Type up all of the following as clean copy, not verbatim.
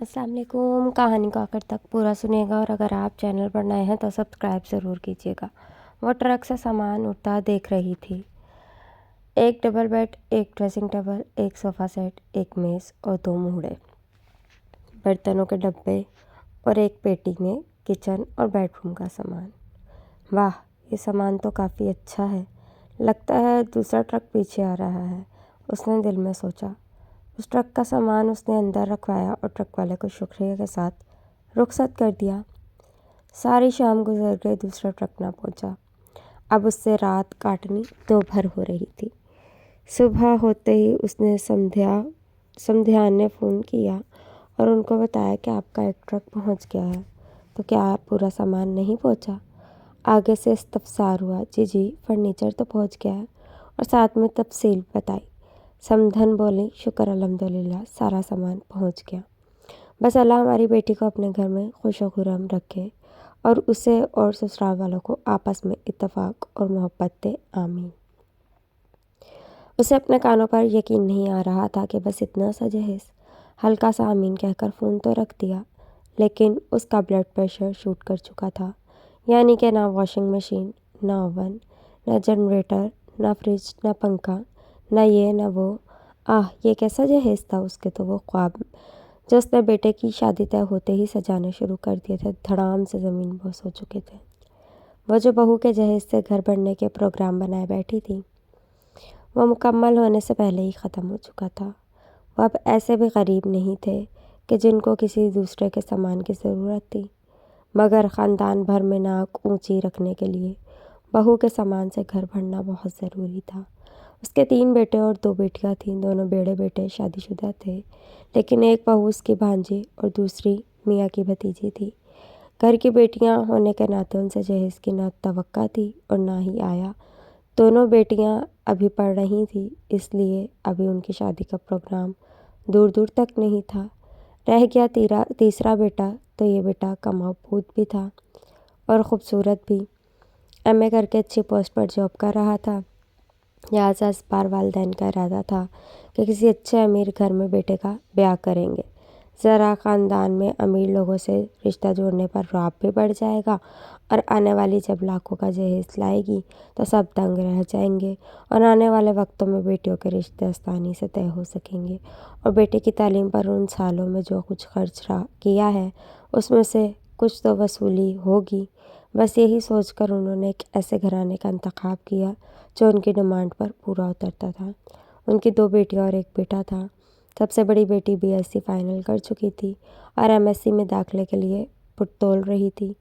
अस्सलाम वालेकुम। कहानी को आखिर तक पूरा सुनिएगा और अगर आप चैनल पर नए हैं तो सब्सक्राइब ज़रूर कीजिएगा। वो ट्रक से सामान उठता देख रही थी। एक डबल बेड, एक ड्रेसिंग टेबल, एक सोफ़ा सेट, एक मेज़ और 2 मूढ़े बर्तनों के डब्बे और एक पेटी में किचन और बेडरूम का सामान। वाह, ये सामान तो काफ़ी अच्छा है। लगता है दूसरा ट्रक पीछे आ रहा है, उसने दिल में सोचा। उस ट्रक का सामान उसने अंदर रखवाया और ट्रक वाले को शुक्रिया के साथ रुखसत कर दिया। सारी शाम गुजर गई, दूसरा ट्रक ना पहुंचा। अब उससे रात काटनी दोपहर हो रही थी। सुबह होते ही उसने समधिया ने फ़ोन किया और उनको बताया कि आपका एक ट्रक पहुंच गया है। तो क्या आप पूरा सामान नहीं पहुंचा? आगे से इस्तफसार हुआ। जी, फर्नीचर तो पहुंच गया है, और साथ में तफसील बताई। समधन बोली, शुक्र अल्हम्दुलिल्लाह, सारा सामान पहुंच गया। बस अल्लाह हमारी बेटी को अपने घर में खुश व खुर्रम रखे और उसे और ससुराल वालों को आपस में इत्तेफाक और मोहब्बत दे, आमीन। उसे अपने कानों पर यकीन नहीं आ रहा था कि बस इतना सा जहेज। हल्का सा आमीन कहकर फ़ोन तो रख दिया, लेकिन उसका ब्लड प्रेशर शूट कर चुका था। यानी कि ना वॉशिंग मशीन, ना ओवन, ना जनरेटर, ना फ्रिज, ना पंखा, ना ये ना वो। ये कैसा जहेज था उसके। तो वो ख्वाब जो उसने बेटे की शादी तय होते ही सजाने शुरू कर दिए थे, धड़ाम से ज़मीन बोस हो चुके थे। वो जो बहू के जहेज से घर बनने के प्रोग्राम बनाए बैठी थी, वो मुकम्मल होने से पहले ही ख़त्म हो चुका था। वो अब ऐसे भी गरीब नहीं थे कि जिनको किसी दूसरे के सामान की ज़रूरत थी, मगर ख़ानदान भर में नाक ऊंची रखने के लिए बहू के सामान से घर भरना बहुत ज़रूरी था। उसके 3 बेटे और 2 बेटियां थीं। दोनों बड़े बेटे शादीशुदा थे, लेकिन एक बहू उसकी भांजी और दूसरी मियाँ की भतीजी थी। घर की बेटियां होने के नाते उनसे जहेज़ की ना तवक्का थी और ना ही आया। दोनों बेटियां अभी पढ़ रही थी, इसलिए अभी उनकी शादी का प्रोग्राम दूर दूर तक नहीं था। रह गया तीसरा बेटा, तो ये बेटा कमाबूद भी था और ख़ूबसूरत भी। एमए करके अच्छी पोस्ट पर जॉब कर रहा था। लिहाजा इस बार वालिदैन का इरादा था कि किसी अच्छे अमीर घर में बेटे का ब्याह करेंगे। ज़रा ख़ानदान में अमीर लोगों से रिश्ता जोड़ने पर रौब भी बढ़ जाएगा और आने वाली जब लाखों का जहेज लाएगी तो सब दंग रह जाएंगे और आने वाले वक्तों में बेटियों के रिश्ते आसानी से तय हो सकेंगे। और बेटे की तालीम पर उन सालों में जो कुछ खर्च किया है, उसमें से कुछ तो वसूली होगी। बस यही सोचकर उन्होंने एक ऐसे घराने का इंतखाब किया जो उनकी डिमांड पर पूरा उतरता था। उनकी 2 बेटियां और 1 बेटा था। सबसे बड़ी बेटी बीएससी फाइनल कर चुकी थी और एमएससी में दाखिले के लिए पुटतोल रही थी।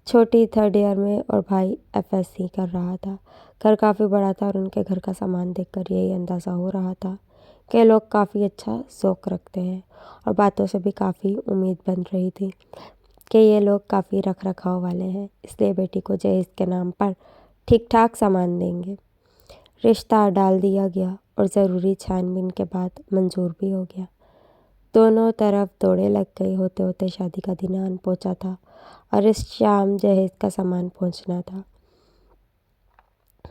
छोटी 3rd ईयर में और भाई एफएससी कर रहा था। घर काफ़ी बड़ा था और उनके घर का सामान देखकर यही अंदाज़ा हो रहा था कि लोग काफ़ी अच्छा ज़ौक़ रखते हैं, और बातों से भी काफ़ी उम्मीद बन रही थी कि ये लोग काफ़ी रख रखाव वाले हैं, इसलिए बेटी को जहेज के नाम पर ठीक ठाक सामान देंगे। रिश्ता डाल दिया गया और ज़रूरी छानबीन के बाद मंजूर भी हो गया। दोनों तरफ दौड़े लग गई। होते होते शादी का दिन आन पहुंचा था और इस शाम जहेज का सामान पहुंचना था,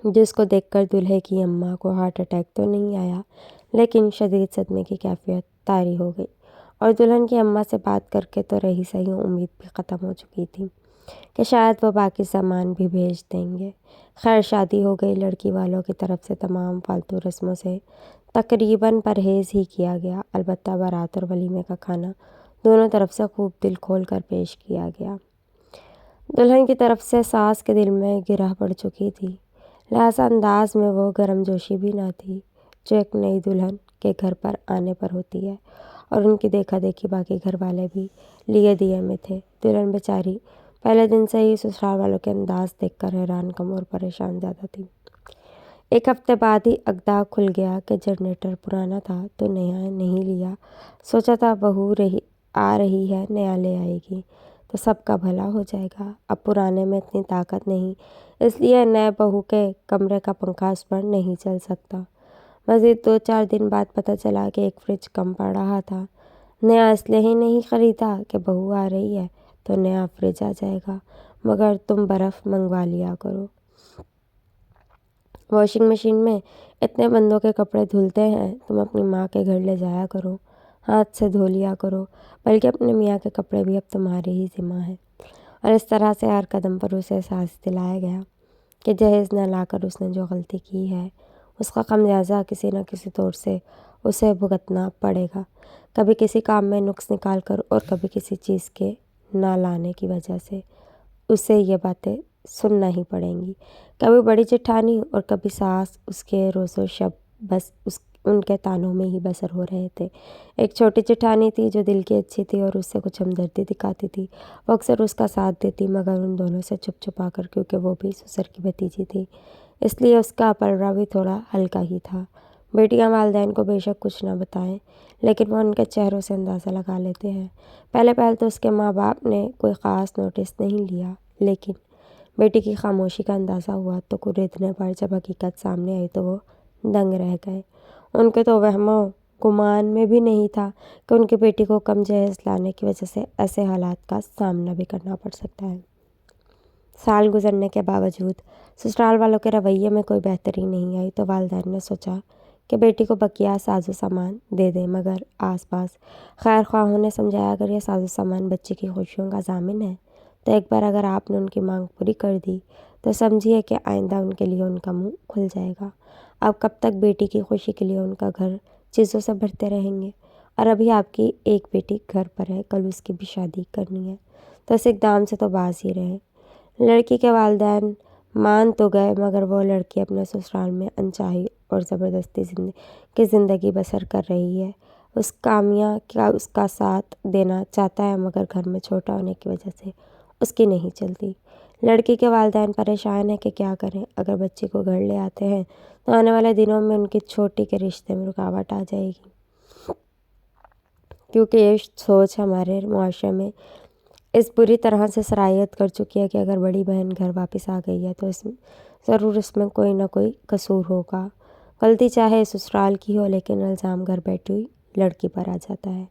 जिसको देखकर दूल्हे की अम्मा को हार्ट अटैक तो नहीं आया, लेकिन शदीद सदमे की कैफियत तारी हो गई। और दुल्हन की अम्मा से बात करके तो रही सही उम्मीद भी ख़त्म हो चुकी थी कि शायद वो बाकी सामान भी भेज देंगे। खैर, शादी हो गई। लड़की वालों की तरफ से तमाम फालतू रस्मों से तकरीबन परहेज़ ही किया गया। अलबत्ता बारात और वलीमे का खाना दोनों तरफ से खूब दिल खोल कर पेश किया गया। दुल्हन की तरफ से सास के दिल में गिरह पड़ चुकी थी, लिहाजा अंदाज में वो गर्मजोशी भी ना थी जो एक नई दुल्हन के घर पर आने पर होती है। और उनकी देखा देखी बाकी घर वाले भी लिए दिए में थे। दुल्हन बेचारी पहले दिन से ही ससुराल वालों के अंदाज देखकर हैरान कम और परेशान ज़्यादा थी। 1 हफ्ते बाद ही अगदा खुल गया कि जनरेटर पुराना था तो नया नहीं लिया। सोचा था बहू आ रही है, नया ले आएगी तो सबका भला हो जाएगा। अब पुराने में इतनी ताकत नहीं, इसलिए नए बहू के कमरे का पंखा उस पर नहीं चल सकता। मज़ीद 2-4 दिन बाद पता चला कि एक फ्रिज कम पड़ रहा था। नया इसलिए ही नहीं ख़रीदा कि बहू आ रही है तो नया फ्रिज आ जाएगा, मगर तुम बर्फ़ मंगवा लिया करो। वॉशिंग मशीन में इतने बंदों के कपड़े धुलते हैं, तुम अपनी माँ के घर ले जाया करो। ہاتھ سے دھو لیا کرو، بلکہ اپنے میاں کے کپڑے بھی اب تمہارے ہی ذمہ ہیں۔ اور اس طرح سے ہر قدم پر اسے احساس دلایا گیا کہ جہیز نہ لا کر اس نے جو غلطی کی ہے اس کا خمیازہ کسی نہ کسی طور سے اسے بھگتنا پڑے گا، کبھی کسی کام میں نقص نکال کر اور کبھی کسی چیز کے نہ لانے کی وجہ سے اسے یہ باتیں سننا ہی پڑیں گی۔ کبھی بڑی جٹھانی اور کبھی ساس اس کے روز و شب بس ان کے تانوں میں ہی بسر ہو رہے تھے۔ ایک چھوٹی جٹھانی تھی جو دل کی اچھی تھی اور اس سے کچھ ہمدردی دکھاتی تھی، وہ اکثر اس کا ساتھ دیتی، مگر ان دونوں سے چھپ چھپا کر، کیونکہ وہ بھی سسر کی بھتیجی تھی، اس لیے اس کا پلڑا بھی تھوڑا ہلکا ہی تھا۔ بیٹیاں والدین کو بے شک کچھ نہ بتائیں، لیکن وہ ان کے چہروں سے اندازہ لگا لیتے ہیں۔ پہلے تو اس کے ماں باپ نے کوئی خاص نوٹس نہیں لیا، لیکن بیٹی کی خاموشی کا اندازہ ہوا تو کریدنے پر جب حقیقت سامنے آئی تو وہ دنگ رہ گئے۔ ان کے تو وہم و گمان میں بھی نہیں تھا کہ ان کی بیٹی کو کم جہیز لانے کی وجہ سے ایسے حالات کا سامنا بھی کرنا پڑ سکتا ہے۔ سال گزرنے کے باوجود سسرال والوں کے رویے میں کوئی بہتری نہیں آئی تو والدین نے سوچا کہ بیٹی کو بقیہ ساز و سامان دے دیں، مگر آس پاس خیر خواہوں نے سمجھایا اگر یہ ساز و سامان بچی کی خوشیوں کا ضامن ہے تو ایک بار اگر آپ نے ان کی مانگ پوری کر دی تو سمجھیے کہ آئندہ ان کے لیے ان کا منہ کھل جائے گا۔ اب کب تک بیٹی کی خوشی کے لیے ان کا گھر چیزوں سے بھرتے رہیں گے؟ اور ابھی آپ کی ایک بیٹی گھر پر ہے، کل اس کی بھی شادی کرنی ہے، تو اس اقدام سے تو باز ہی رہے۔ لڑکی کے والدین مان تو گئے، مگر وہ لڑکی اپنے سسرال میں انچاہی اور زبردستی کی زندگی بسر کر رہی ہے۔ اس کامیاں کیا اس کا ساتھ دینا چاہتا ہے، مگر گھر میں چھوٹا ہونے کی وجہ سے اس کی نہیں چلتی۔ لڑکی کے والدین پریشان ہیں کہ کیا کریں، اگر بچی کو گھر لے آتے ہیں تو آنے والے دنوں میں ان کی چھوٹی کے رشتے میں رکاوٹ آ جائے گی، کیونکہ یہ سوچ ہمارے معاشرے میں اس بری طرح سے سرایت کر چکی ہے کہ اگر بڑی بہن گھر واپس آ گئی ہے تو ضرور اس میں کوئی نہ کوئی قصور ہوگا۔ غلطی چاہے سسرال کی ہو، لیکن الزام گھر بیٹھی ہوئی لڑکی پر آ جاتا ہے۔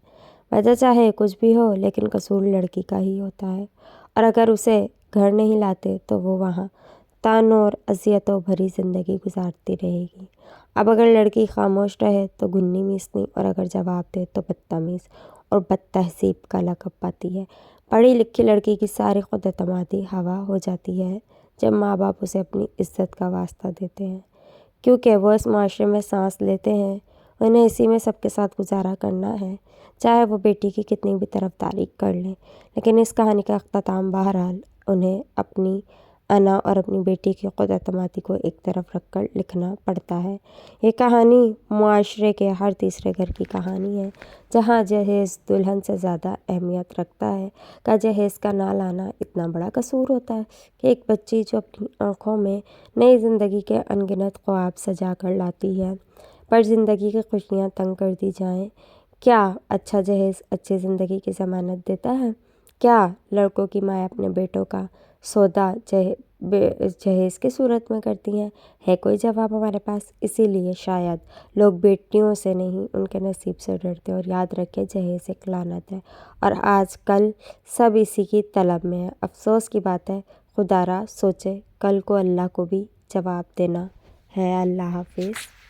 وجہ چاہے کچھ بھی ہو، لیکن قصور لڑکی کا ہی ہوتا ہے، اور اگر اسے گھر نہیں لاتے تو وہ وہاں طعنوں اور اذیتوں بھری زندگی گزارتی رہے گی۔ اب اگر لڑکی خاموش رہے تو گھنی میسنی، اور اگر جواب دے تو بدتمیز اور بد تہذیب کا لقب پاتی ہے۔ پڑھی لکھی لڑکی کی ساری خود اعتمادی ہوا ہو جاتی ہے جب ماں باپ اسے اپنی عزت کا واسطہ دیتے ہیں، کیونکہ وہ اس معاشرے میں سانس لیتے ہیں، انہیں اسی میں سب کے ساتھ گزارا کرنا ہے، چاہے وہ بیٹی کی کتنی بھی طرفداری کر لیں۔ لیکن اس کہانی کا اختتام بہرحال انہیں اپنی انا اور اپنی بیٹی کی خود اعتمادی کو ایک طرف رکھ کر لکھنا پڑتا ہے۔ یہ کہانی معاشرے کے ہر تیسرے گھر کی کہانی ہے، جہاں جہیز دلہن سے زیادہ اہمیت رکھتا ہے۔ کا جہیز کا نہ لانا اتنا بڑا قصور ہوتا ہے کہ ایک بچی جو اپنی آنکھوں میں نئی زندگی کے ان گنت خواب سجا کر لاتی ہے، پر زندگی کی خوشیاں تنگ کر دی جائیں، کیا اچھا جہیز اچھی زندگی کی ضمانت دیتا ہے؟ کیا لڑکوں کی مائیں اپنے بیٹوں کا سودا جہیز کی صورت میں کرتی ہیں؟ ہے کوئی جواب ہمارے پاس؟ اسی لیے شاید لوگ بیٹیوں سے نہیں ان کے نصیب سے ڈرتے، اور یاد رکھے جہیز ایک لعنت ہے، اور آج کل سب اسی کی طلب میں ہیں۔ افسوس کی بات ہے، خدا را سوچے کل کو اللہ کو بھی جواب دینا ہے۔ اللہ حافظ۔